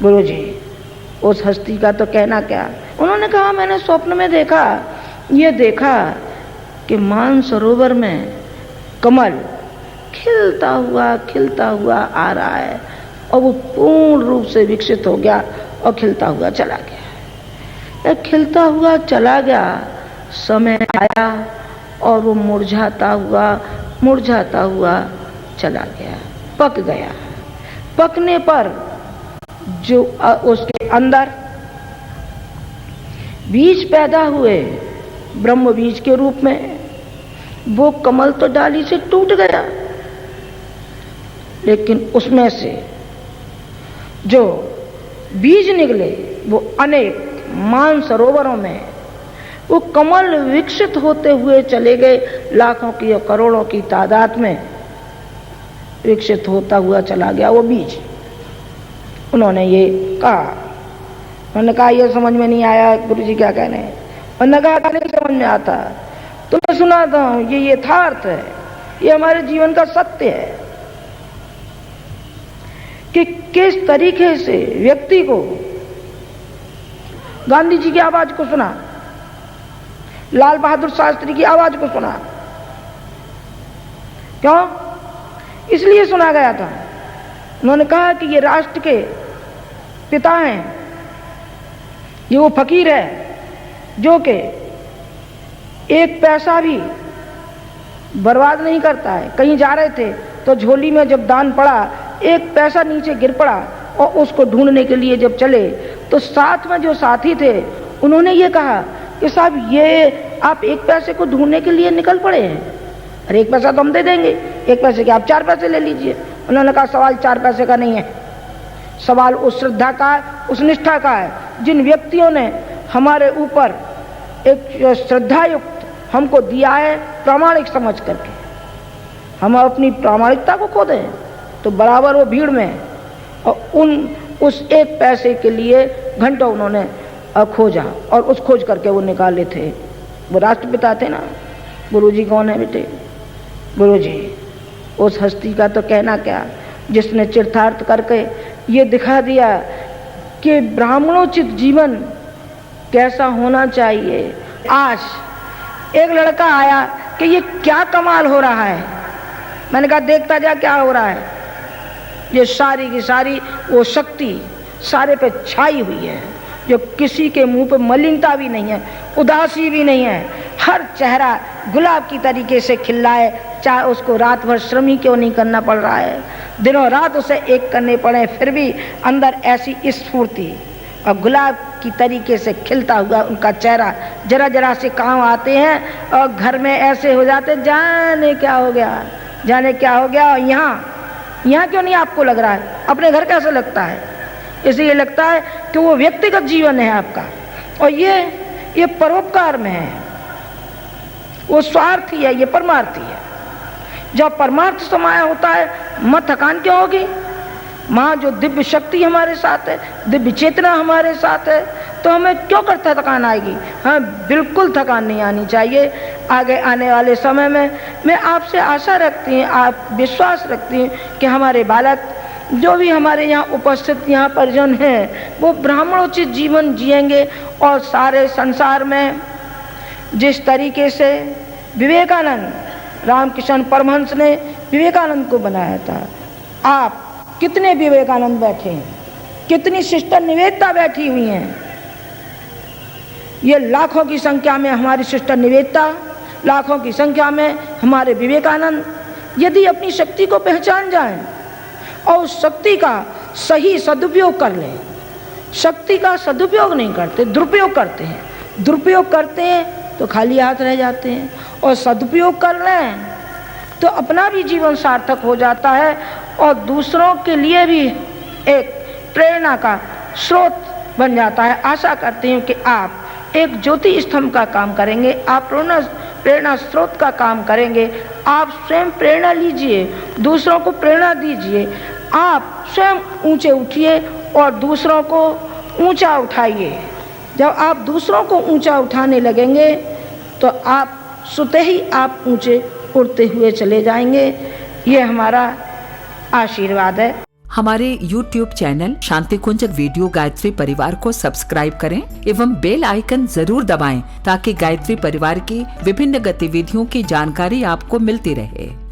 गुरुजी उस हस्ती का तो कहना क्या। उन्होंने कहा मैंने स्वप्न में देखा, ये देखा कि मानसरोवर में कमल खिलता हुआ आ रहा है और वो पूर्ण रूप से विकसित हो गया और खिलता हुआ चला गया। खिलता हुआ चला गया, समय आया और वो मुरझाता हुआ चला गया, पक गया। पकने पर जो उसके अंदर बीज पैदा हुए ब्रह्म बीज के रूप में, वो कमल तो डाली से टूट गया, लेकिन उसमें से जो बीज निकले वो अनेक मानसरोवरों में वो कमल विकसित होते हुए चले गए, लाखों की और करोड़ों की तादाद में विकसित होता हुआ चला गया वो बीज। उन्होंने ये कहा, उन्होंने कहा ये समझ में नहीं आया गुरुजी क्या कहने हैं। उन्होंने कहा नहीं समझ में आता, तो मैं सुनाता हूं, ये यथार्थ है, ये हमारे जीवन का सत्य है कि किस तरीके से व्यक्ति को गांधी जी की आवाज को सुना, लाल बहादुर शास्त्री की आवाज को सुना। क्यों? इसलिए सुना गया था, उन्होंने कहा कि ये राष्ट्र के पिता हैं, ये वो फकीर है जो कि एक पैसा भी बर्बाद नहीं करता है। कहीं जा रहे थे तो झोली में जब दान पड़ा, एक पैसा नीचे गिर पड़ा और उसको ढूंढने के लिए जब चले तो साथ में जो साथी थे उन्होंने ये कहा कि साहब ये आप एक पैसे को ढूंढने के लिए निकल पड़े हैं, अरे एक पैसा तो हम दे देंगे, एक पैसे के आप 4 पैसे ले लीजिए। उन्होंने कहा सवाल 4 पैसे का नहीं है, सवाल उस श्रद्धा का, उस निष्ठा का है जिन व्यक्तियों ने हमारे ऊपर एक श्रद्धा युक्त हमको दिया है प्रामाणिक समझ करके। हम अपनी प्रामाणिकता को खो दें तो बराबर वो भीड़ में, और उस एक पैसे के लिए घंटों उन्होंने खोजा और उस खोज करके वो निकाले थे। वो राष्ट्रपिता थे ना। गुरुजी कौन है बेटे? गुरुजी उस हस्ती का तो कहना क्या जिसने चरितार्थ करके ये दिखा दिया कि ब्राह्मणोचित जीवन कैसा होना चाहिए। आज एक लड़का आया कि ये क्या कमाल हो रहा है, मैंने कहा देखता जा क्या हो रहा है। ये सारी की सारी वो शक्ति सारे पे छाई हुई है, जो किसी के मुंह पे मलिनता भी नहीं है, उदासी भी नहीं है, हर चेहरा गुलाब की तरीके से खिल रहा है, चाहे उसको रात भर श्रम ही क्यों नहीं करना पड़ रहा है, दिनों रात उसे एक करने पड़े, फिर भी अंदर ऐसी स्फूर्ति और गुलाब की तरीके से खिलता हुआ उनका चेहरा। जरा जरा से काम आते हैं और घर में ऐसे हो जाते, जाने क्या हो गया, जाने क्या हो गया। यहाँ क्यों नहीं आपको लग रहा है, अपने घर कैसे लगता है? इसलिए लगता है कि वो व्यक्तिगत जीवन है आपका, और ये परोपकार में है, वो स्वार्थी है, ये परमार्थी है। जब परमार्थ समाया होता है मत थकान क्यों होगी? माँ जो दिव्य शक्ति हमारे साथ है, दिव्य चेतना हमारे साथ है, तो हमें क्यों करता थकान आएगी? हमें बिल्कुल थकान नहीं आनी चाहिए। आगे आने वाले समय में मैं आपसे आशा रखती हूँ, आप विश्वास रखती हूँ कि हमारे बालक जो भी हमारे यहाँ उपस्थित यहाँ परिजन हैं वो ब्राह्मणोचित जीवन जिएंगे, और सारे संसार में जिस तरीके से विवेकानंद रामकृष्ण परमहंस ने विवेकानंद को बनाया था, आप कितने विवेकानंद बैठे हैं, कितनी सिस्टर निवेदिता बैठी हुई हैं। ये लाखों की संख्या में हमारी सिस्टर निवेदिता, लाखों की संख्या में हमारे विवेकानंद यदि अपनी शक्ति को पहचान जाएं और उस शक्ति का सही सदुपयोग कर लें। शक्ति का सदुपयोग नहीं करते, दुरुपयोग करते हैं। दुरुपयोग करते हैं तो खाली हाथ रह जाते हैं, और सदुपयोग कर लें तो अपना भी जीवन सार्थक हो जाता है और दूसरों के लिए भी एक प्रेरणा का स्रोत बन जाता है। आशा करती हूँ कि आप एक ज्योति स्तंभ का काम करेंगे, आप प्रेरणा स्रोत का काम करेंगे। आप स्वयं प्रेरणा लीजिए, दूसरों को प्रेरणा दीजिए। आप स्वयं ऊंचे उठिए और दूसरों को ऊंचा उठाइए। जब आप दूसरों को ऊंचा उठाने लगेंगे तो आप स्वतः ही आप ऊंचे उड़ते हुए चले जाएंगे। ये हमारा आशीर्वाद है। हमारे YouTube चैनल शांति कुंज वीडियो गायत्री परिवार को सब्सक्राइब करें एवं बेल आइकन जरूर दबाएं ताकि गायत्री परिवार की विभिन्न गतिविधियों की जानकारी आपको मिलती रहे।